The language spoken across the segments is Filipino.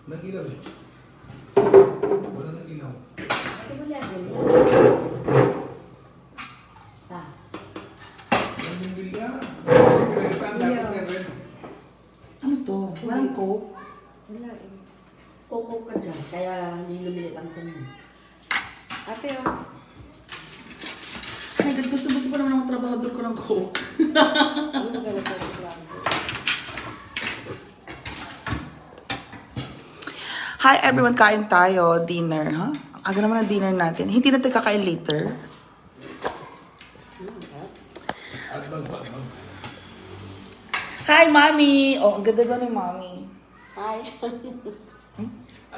Nag-ilaw eh. Wala nang ilaw. Ate mo na yan. Ang bilya. Pinagatan dapat yan rin. Ano to? Walang coke? Wala eh. Coco ka dyan, kaya hindi lumilit ang tiyan mo. Ate oh. Ay, gusto pa naman ang trabahador ko ng coke. Ano magalit ka rin lang? Hi everyone, kain tayo. Dinner, ha? Ang aga naman ang dinner natin. Hindi natin kakain later. Hi, Mommy! Oh, ang ganda daw ni Mommy. Hi.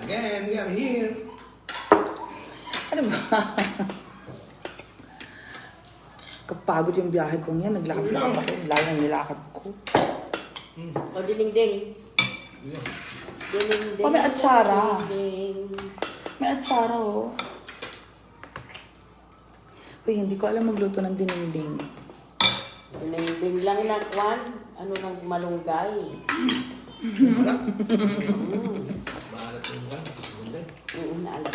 Again, we are here. Ano ba? Kapagod yung biyahe kong yan. Naglakad-lakad ako. Layo ng nilakad ko. O, ding-ding. Ding-ding. Oh, may atsara. Ding-ding. May atsara, oh. Uy, hindi ko alam magluto ng dininding. Ding-ding lang na, Kwan. Ano nang malunggay. Wala. Maalat yung one. Naalat.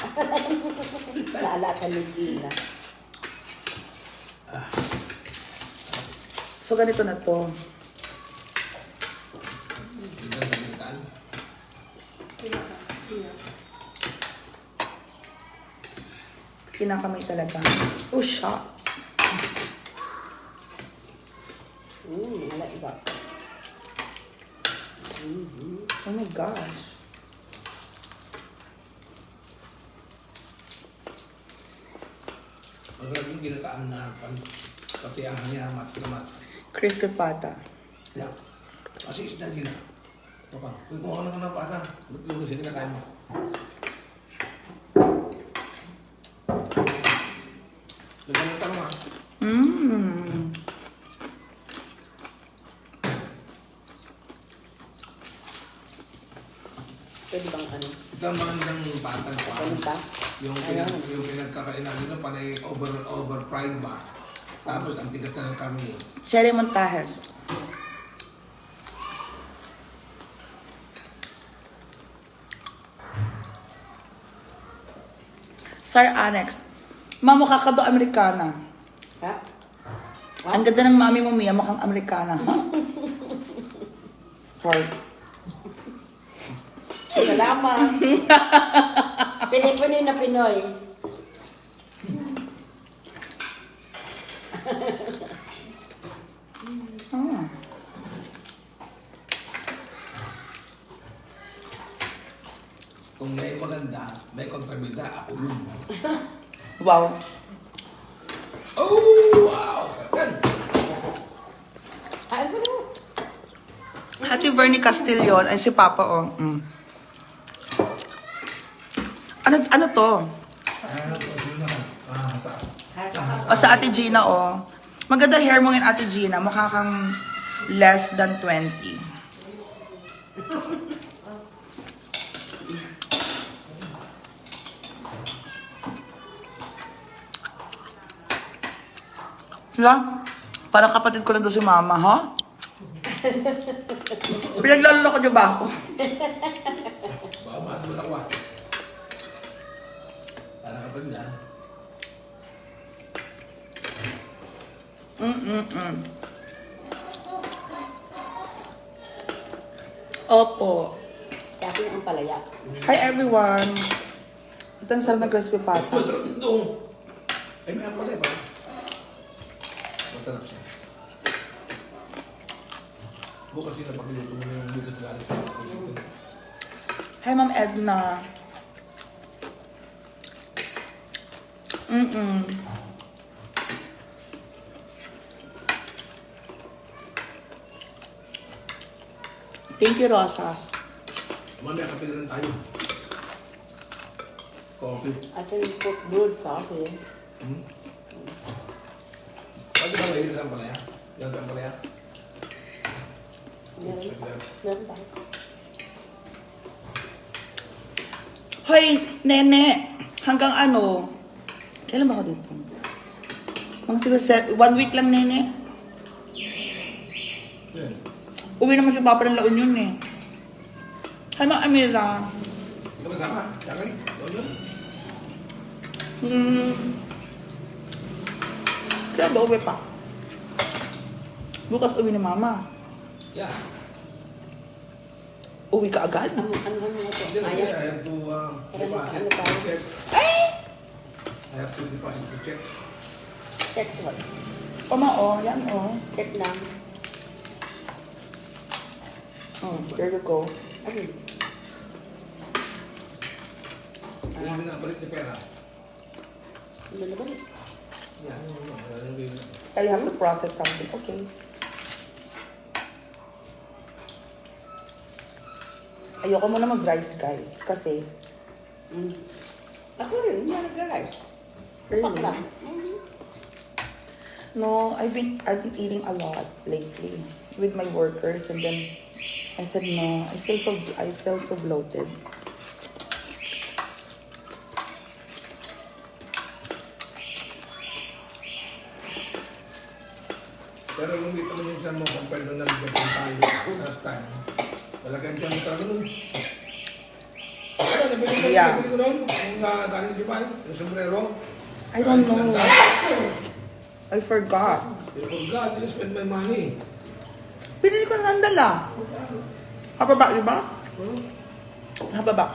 Naalatan ni Gina. So, ganito na to. Tingnan sa bintana. Kinakamay talaga. Oh, shock. Wala iba. Oh my gosh. Masarap yung ginataan na patiyahan niya, mats na mats. Crispy pata. Yan. Kasi isda din na. Ito pa. Uy, kumuha ka naman ng pata. Ba't lulo siya kinakain mo? Lagyan mo tanong ha. Mmm. Pwede bang ano? Ito ang magandang patang pa. Ano ba? Yung pinagkakainan nito, panay over-fried ba? Tapos ang tigas na ng kami. Sherry Montajes. Sir Annex. Mama, kakado Amerikana. Ha? Ang ganda ng mami mo, Mia. Mukhang Amerikana. Ha? Sorry. Salamat. Pilipino na Pinoy. Ah. Kung may maganda, may kontrabida, ako yun. Wow. Oh, wow! Sarap. Kain ka na. Hati Bernie Castillon. Ay, si Papa, oh. Mm. Ano to? O, sa Ate Gina, oh. Maganda hair mo ngayon, Ate Gina. Mukha kang less than 20. Diba? Parang kapatid ko lang doon si Mama, ha? Pinaglalala ko niyo ba ako? Baka maadol ako ah. Parang ka ba niyan? Opo. Sa akin ang palaya. Hi everyone. Ito ang sarap ng crispy pata. Masarap ito. Ay, may ampalay ba? Masarap siya. Bukas yun na pagluto mo yung bigas galing sa kusina. Hi Ma'am Edna. Thank you, Rosas. Mamaya kape na rin tayo. Coffee. I can cook good coffee. Pwede ba mahilig sa ampalaya? Yan sa ampalaya? Meron tayo. Hoy, Nene. Hanggang ano? Kailan ba ako dito? Mga siguro 1 week lang, Nene. Yan. Uwi naman si Papa ng La Union eh. Hi, Ma'am Amira. Ito ba sama? Jangan? Doon. Kaya ba uwi pa? Bukas uwi ni mama. Yeah. Uwi ka agad? Ano ito? Then, I Kaya? have to deposit Ano to tayo? check. Ay! I have to deposit to check. Check what? Pama, oh. Yan, oh. Check lang. There you go. Ano? Hindi mo na balik yung pera. Ano na ba? Yan. I have to process something. Okay. Ayoko muna mag-rice, guys. Kasi, Ako rin, hindi nag-rice. Really? Pak lang. no, I've been eating a lot lately with my workers, and then I said no. I feel so bloated. Pero kung dito mo yung sa mo, compare nung nag-Japan tayo last time, wala kang tiyan mo talaga nun. Ano, Yeah. nabili ko nun? Yung galing Japan, yung sombrero. I don't know. I forgot. You forgot, you spend my money. Pinili ko ng sandal ah. Hababa, di ba? Hababa.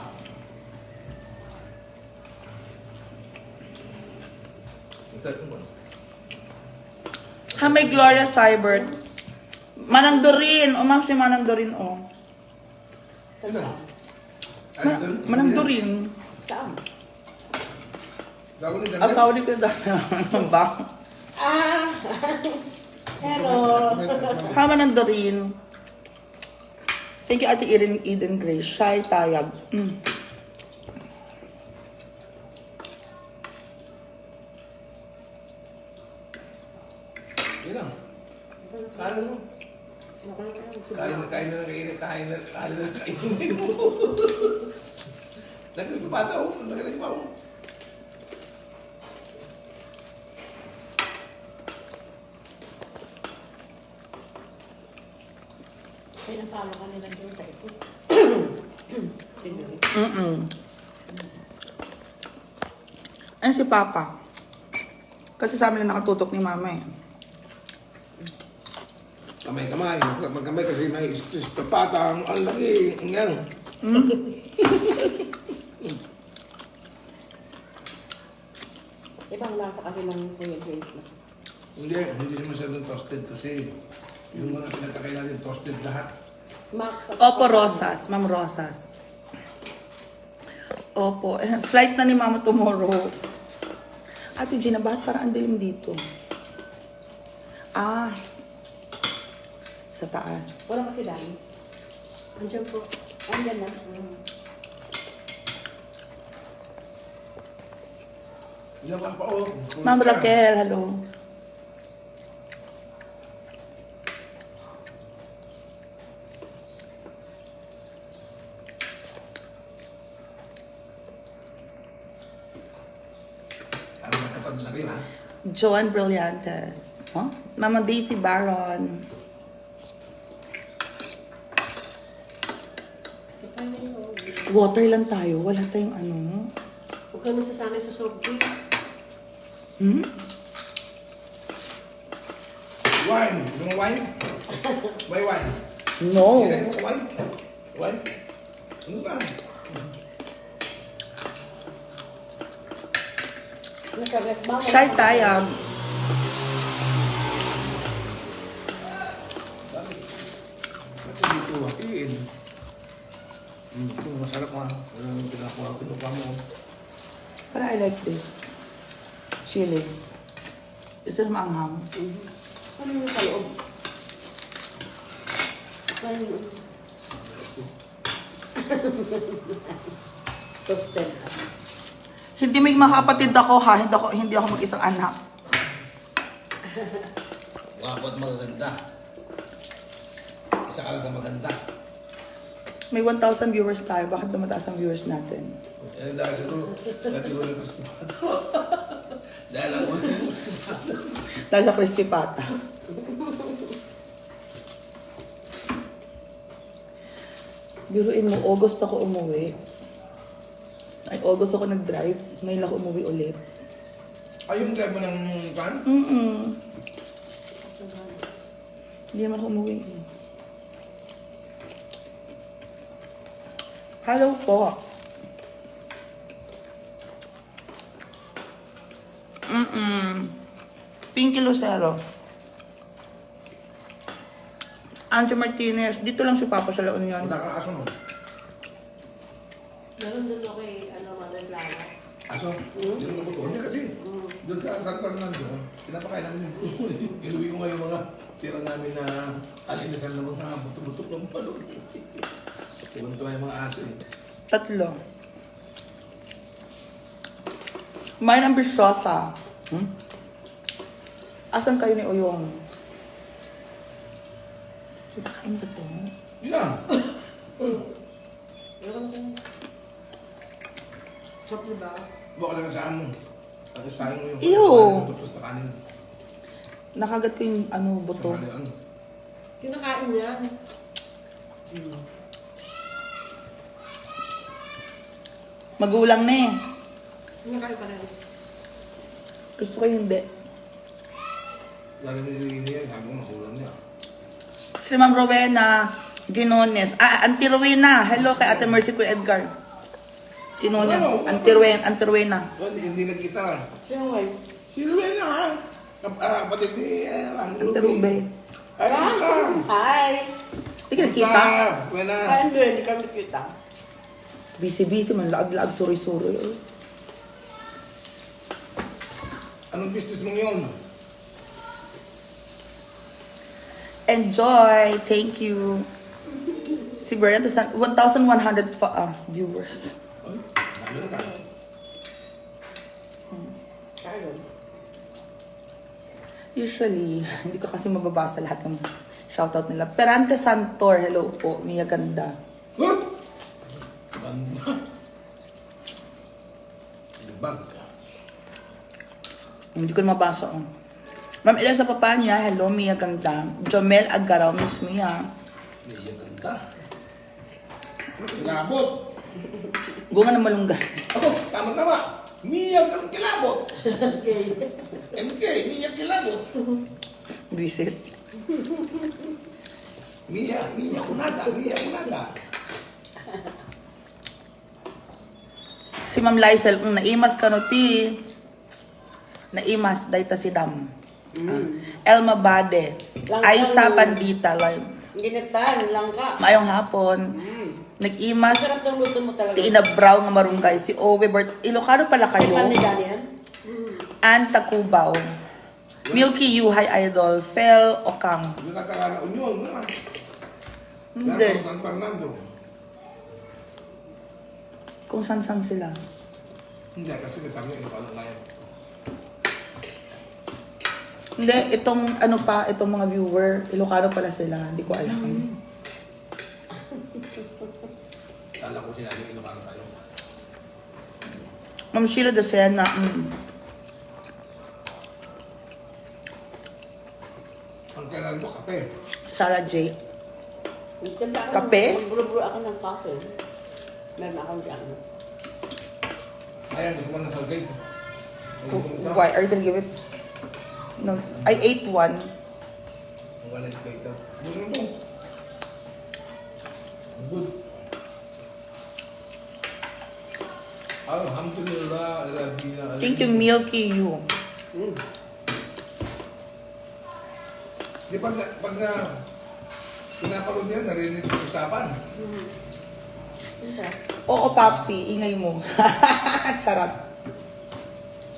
May Gloria Cybert. Manang Dorin. O ma'am si Manang Dorin o. Manang Dorin. Saan? Bago ni Ang sauli ko dahil ba? Ah! Hello! Ha, Manang Dorin. Thank you, Ate Eden Grace. Shy Tayag. Yun lang. Kain mo. Kain na kainin mo. Nagaling pa bata oh. Nagaling pa oh. Pinapalo ka nila doon sa ito. Sige. Ayun si Papa. Kasi sa amin na nakatutok ni Mama eh. Kamay-kamay. Masarap magkamay kasi may stress pa patang. Ang laki. Ang yan. Ibang lasa kasi ng Kuya James. Hindi siya masyadong toasted kasi yung mga pinagkakain natin toasted lahat. Max. Opo, Rosas. Ma'am Rosas. Opo. Flight na ni Mama tomorrow. Ate Gina, bakit parang ang dilim dito? Ah. Sa taas. Wala kasi dahil. Andiyan po. Andiyan na. Ilang pa oh. Ma'am Raquel, hello. Ano nakapag laki ha? Joan Brillantes. Huh? Mama Daisy Baron. Water lang tayo. Wala tayong ano. Huwag ka nasasanay sa soft drink. Wine. Yung wine? May wine. No. Kailan mo wine? Wine? Ano ba? Nagkagat ba? Shy Tayag. Bakit? Bakit dito hatiin? Ito masarap ha. Wala nang pinakuha mo. But I like this. Chili. Is it maanghang? Ano yung sa loob? Ano yung... Toasted. Hindi may mga kapatid ako ha. Hindi ako mag-isang anak. Wapo at magaganda. Isa ka lang sa maganda. May 1,000 viewers tayo. Bakit dumataas ang viewers natin? Eh dahil siguro, siguro na gusto mo. Dahil ako na gusto mo. Dahil sa crispy pata. Biruin mo, August ako umuwi. Ay, August ako nag-drive. Ngayon ako umuwi ulit. Ay, yung drive mo ng van? Hindi naman ako umuwi. Hello po. Pinky Lucero. Anjo Martinez. Dito lang si Papa sa La Union. Wala kang aso mo. Meron doon ako kay, Mother Clara. Aso? Yung nabutuan niya kasi. Doon sa San Fernando, pinapakain namin yung buto. Inuwi ko ngayon mga tira namin na alinisan ng mga buto-buto ng palog. Tuwan-tuwa yung mga aso eh. 3. Mine ambisyosa. Asan kayo ni Uyong? Kita kain ba ito? Yun lang. Sarap na ba? Baka lang saan mo. Tapos sayang mo yung Ew! tapos na kanin. Nakagat ko yung buto. Ano? Kinakain niya. Magulang na eh. Kinakain pa rin. Gusto ko hindi. Lalo nililini niya, sabi ko makulang niya. Si Ma'am Rowena Ginones. Auntie Rowena. Hello kay Ate Mercy ko Edgar. Ginones. Auntie Rowena. Hindi nagkita. Sino nga? Si Rowena ha? Kapatid ni Auntie Rube. Ay, kamusta? Hi! Hindi ka nakita. Rowena. Hindi kami kita. Busy-busy man. Laag-laag. Suri-suri. Anong business mo ngayon? Enjoy. Thank you. Si Brian, 1,100 viewers. Ay, dami na tayo. Kain. Usually, hindi ko kasi mababasa lahat ng shoutout nila. Perante Santor, hello po. Mia Ganda. Huh? Ganda. Libag. Hindi ko na mabasa. Oh. Ma'am Elsa Papanya, hello, Mia Ganda. Jomel Agaraw, Miss Mia. Iya ganda. Kilabot. Bunga ng malunggay. Ako, tama-tama. Mia Kilabot. Okay. MK, Mia Kilabot. Visit. Mia Kunada. Si Ma'am Lysel, kung naimas ka no, ti. Naimas, dahil ta si Dam. Elma Bade. Aisa Pandita. Ginatan, langka. Maayong hapon. Nag-imas. Sarap ng luto mo talaga. Ti inabraw nga marunggay. Si Owe Bert. Ilocano pala kayo. Saan ni Dani yan? Ann Tacubaw. Milky Yuhay Idol. Fel Okang. Yung Katagala Union. Hindi. San Fernando. Kung san-san sila. Hindi, kasi kasama yung Ilocano ngayon. Hindi, itong mga viewer, Ilocano pala sila. Hindi ko alam. Kala ko sinabi yung Ilocano tayo. Ma'am Sheila Docena. Ang kailan mo, kape. Sarah J. Kape? Kape? Magburo-buro ako ng kape. Meron akong dyan. Ayan, gusto mo na sa gate. Why are you gonna give it? No, I ate one. Ang wala yung gate. Gusto mo ito. Good. Alhamdulillah. Thank you, Milky You. Di pag pinapanood niya, narinig yung usapan. Oo, Papsi, ingay mo. Sarap.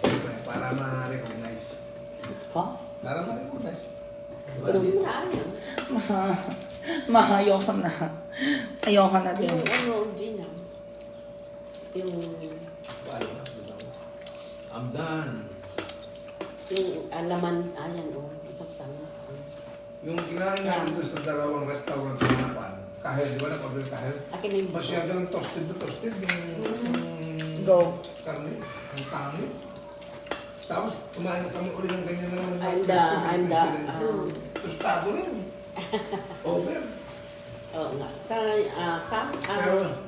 Siyempre, para ma-recognize. Ha? Para ma-recognize. Diba? Pero hindi mo na alam. Ayoko na. Ayoko na din. Yung Gina. Yung Paano na? Diba? I'm done. laman, ayan o. Ito ko sana. Yung kinain natin doon sa dalawang restaurant sa Japan, kahel, di ba na-order kahel? Akin na yung Masyado ng toasted na toasted yung Go. karne, ang tangi. Tapos, kumain kami ulit ng ganyan naman. Tostado rin. Over. Oo nga. Sa, Pero,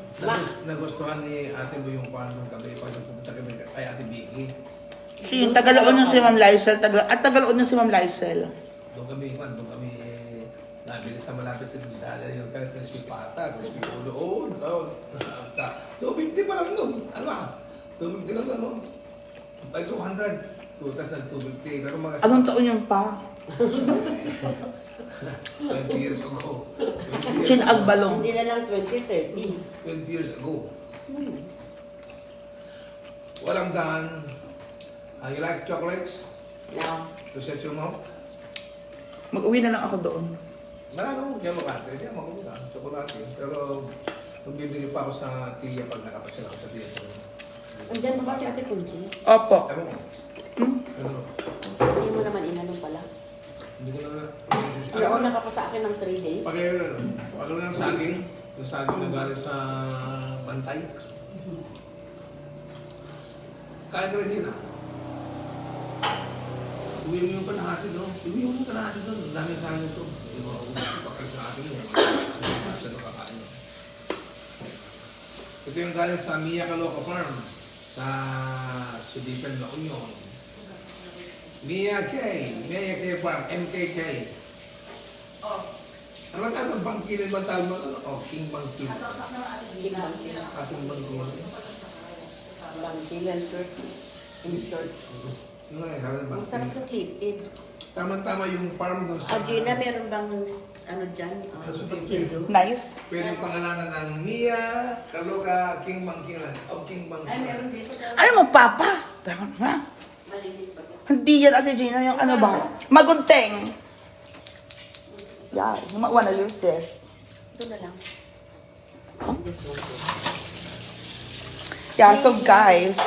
Nagustuhan ni ate mo yung paano kami pag nagpupunta kami kay ate Vicky. Si Tagaloon yung si Ma'am Lysel. At Tagaloon yung si Ma'am Lysel. Doon kami nabili sa malapit sa dala yung crispy pata, crispy ulo. Sa 250 pa lang nun. Ano ba? 250 lang ano? Ay, 200. Tapos nag-250. Pero mga... Anong taon yung pa? 20 years ago. Sinagbalong. Hindi na lang 20, 30. 20 years ago. Walang daan. You like chocolates? No. To set your mouth? Mag-uwi na lang ako doon. Marami akong kaya makate. Kaya makuha chocolate. Pero magbibigay pa ako sa tiya pag nakapasya ako sa tiya. Andiyan ba si Ate Kunchi? Opo. Ano mo? Ano? Hindi mo naman inanong pala. Hindi ko na... Nauna ka pa sa akin ng 3 days. Pag ano ng saging, yung saging na galing sa bantay. Kaya ko rin yun ah. Uwi mo yung kalahati doon. Uwi mo yung kalahati doon. Ang daming saging ito. Hindi mo ako pakal sa akin yun. Sa nakakain yun. Ito yung galing sa Mia Caloca Farm. Sa Suditan La Union. Mia K Farm, MKK. Ano ang tatang bangkilin ba tawag mo? King Bangkil. Ating bangkil. Bangkilan short. In short. Yung nga, sabi ng Ang sarap bangkil. sa clip-in. Tama-tama yung farm doon sa... Gina, meron bang ano dyan? Sildo? Knife. Pwede pangalanan ng Mia Caloca King Bangkilan. O King Ay, Bangkil. meron dito. Ano mo, Papa? Ha? Malinis ba ito? Hindi yan, Ate Gina, yung ano ba? Magunteng. Yeah, you might wanna use this. Ito na lang. This one. Yeah, so guys, Nang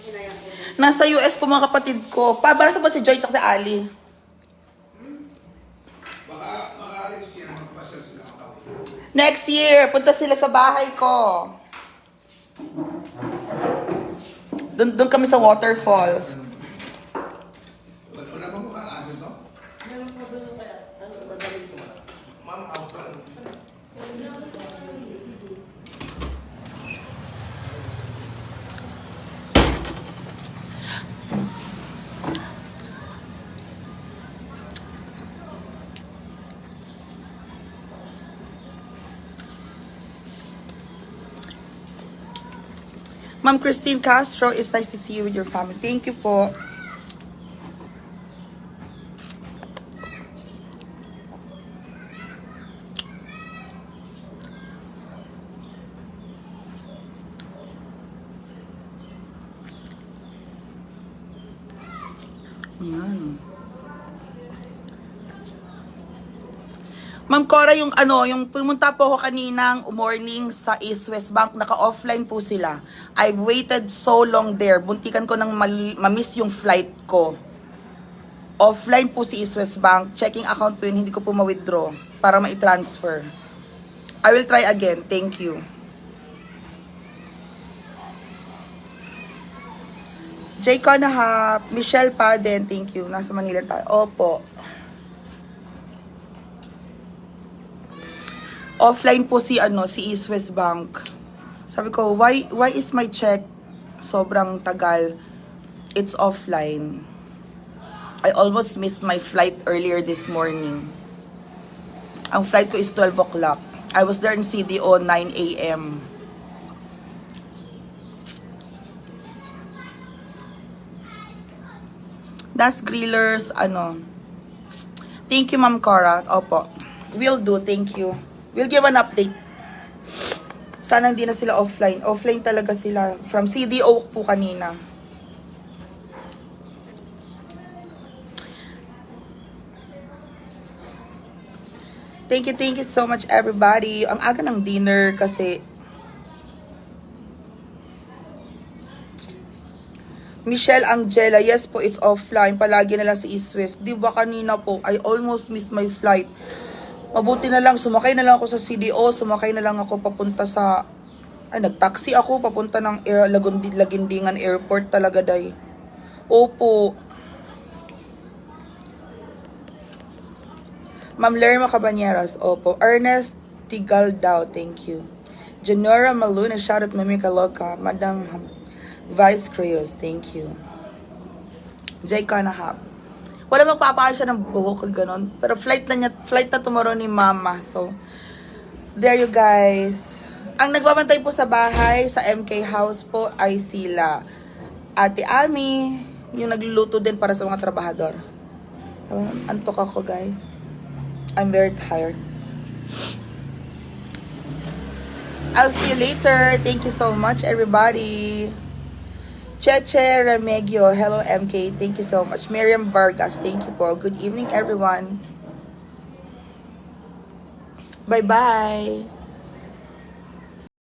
hinayang ko. nasa US po mga kapatid ko. Para sa ba si Joy at si Ali? Baka alis kaya magpasyal sila ako. Next year, punta sila sa bahay ko. Doon kami sa waterfalls. Wala pa mo kaasin, no? Meron po doon yung kaya. Ano, dadalhin ko. Ma'am, ako pa. Ma'am Christine Castro, it's nice to see you with your family. Thank you po. Ayan. Ma'am Cora, yung pumunta po ako kaninang morning sa East West Bank, naka-offline po sila. I've waited so long there. Buntikan ko nang ma-miss yung flight ko. Offline po si East West Bank. Checking account po yun, hindi ko po ma-withdraw para ma-transfer. I will try again. Thank you. Jay Conahap, Michelle Paden, thank you. Nasa Manila tayo. Opo. Offline po si East West Bank. Sabi ko, why is my check sobrang tagal? It's offline. I almost missed my flight earlier this morning. Ang flight ko is 12 o'clock. I was there in CDO 9 a.m. Das Grillers, Thank you, Ma'am Cora. Opo. Will do, thank you. We'll give an update. Sana hindi na sila offline. Offline talaga sila. From CDO po kanina. Thank you so much everybody. Ang aga ng dinner kasi Michelle Angela, yes po, it's offline. Palagi na lang sa East West. Di ba kanina po, I almost missed my flight. Mabuti na lang, sumakay na lang ako sa CDO, sumakay na lang ako papunta sa, nagtaxi ako papunta ng Lagindingan Airport talaga, day. Opo. Ma'am Lerma Cabañeras, opo. Ernest Tigal daw, thank you. Janora Maluna, shout out Mami Kaloka. Madam Vice Creos, thank you. Jay Kanahap. Wala magpapakal siya ng buhok o ganon. Pero flight na tomorrow ni Mama. So, there you guys. Ang nagbabantay po sa bahay, sa MK House po, ay sila Ate Ami, yung nagluluto din para sa mga trabahador. Antok ako, guys. I'm very tired. I'll see you later. Thank you so much, everybody. Cheche Remegio, hello MK, thank you so much. Miriam Vargas, thank you po. Good evening, everyone. Bye-bye.